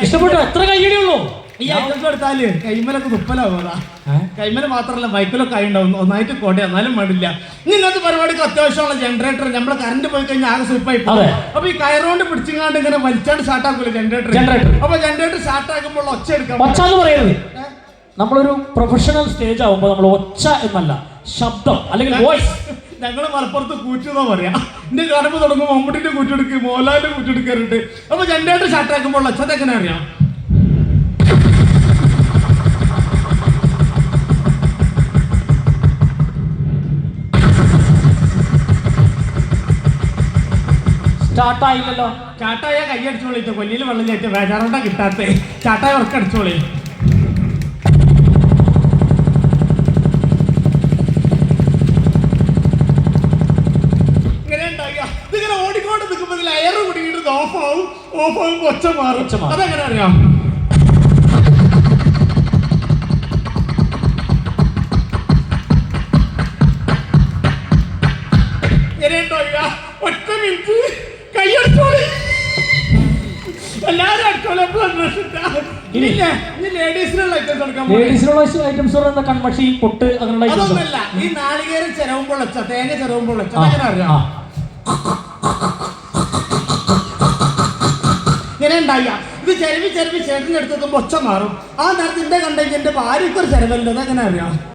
ഇഷ്ടപ്പെട്ടോ? എത്ര കൈയടി ഉള്ളൂ ഈ ഐറ്റംസ് എടുത്താല് കൈമലൊക്കെ തുപ്പലാവുക. കൈമല മാത്രമല്ല ബൈക്കിലൊക്കെ ആയി ഉണ്ടാവും. ഒന്നായിട്ട് കോട്ടെ എന്നാലും വേണ്ടില്ല. ഇങ്ങനത്തെ പരിപാടിക്ക് അത്യാവശ്യമുള്ള ജനറേറ്റർ നമ്മളെ കറണ്ട് പോയി കഴിഞ്ഞാൽ ആകെ സ്ലിപ്പായി പോകും. അപ്പൊ ഈ കയറുകൊണ്ട് പിടിച്ചിങ്ങാണ്ട് ഇങ്ങനെ വലിച്ചാണ്ട് സ്റ്റാർട്ടാക്കൂല ജനറേറ്റർ. അപ്പൊ ജനറേറ്റർ സ്റ്റാർട്ടാക്കുമ്പോൾ ഒച്ച എടുക്കാം. ഒച്ച എന്ന് പറയുന്നത് നമ്മളൊരു പ്രൊഫഷണൽ സ്റ്റേജ് ആവുമ്പോൾ നമ്മൾ ഒച്ച എന്നല്ല, ശബ്ദം അല്ലെങ്കിൽ വോയിസ്. ഞങ്ങള് മലപ്പുറത്ത് കൂറ്റെന്നാ പറയാ. എന്റെ കാണുമ്പോൾ തുടങ്ങും മമ്മൂട്ടിന്റെ കൂറ്റെടുക്ക്, മോഹൻലാലിന്റെ കൂറ്റെടുക്കാറുണ്ട്. അപ്പൊ ജനറേറ്റർ സ്റ്റാർട്ടാക്കുമ്പോൾ ഒച്ച എങ്ങനെ അറിയാം? സ്റ്റാർട്ടായില്ലല്ലോ. ചാട്ടായ കൈ അടിച്ചോളിട്ടോ, കൊല്ലിയിൽ വെള്ളം ചേറ്റ് വേജാറോണ്ടാ കിട്ടാത്തേ. ചാട്ടായ ഉറക്കം അടിച്ചോളി. ഇങ്ങനെ ഉണ്ടാകുക. ഇതിങ്ങനെ ഓടിക്കൊണ്ട് നിൽക്കുമ്പോൾ ഇതിൽ എയർ കുടിയിട്ട് ഓഫാവും. ഓഫാവുമ്പോൾ ഒച്ച മാറും. അതെങ്ങനെ അറിയാം? ഇങ്ങനെ ഉണ്ടാകുക. ഒറ്റ മിനിറ്റ് കൈ അടിച്ചോളി. എല്ലാരും അടിച്ചോളി. ലേഡീസിനുള്ള ഐറ്റംസ് കൺമഷി, പൊട്ട്, അങ്ങനെയുള്ള അതൊന്നല്ല. ഈ നാളികേരം ചിരവുമ്പോൾ വെച്ച, തേങ്ങ ചിരവുമ്പോൾ വെച്ച, അങ്ങനെ അറിയാം? ഇങ്ങനെ ഉണ്ടായ ഇത് ചെരുവി ചേട്ടനെടുത്തെത്തുമ്പോ ഒച്ച മാറും. ആ നേരത്തെ എന്റെ കണ്ടെങ്കിൽ എന്റെ ഭാര്യക്കൊരു ചെലവല്ലോ. അതെങ്ങനെ അറിയാം?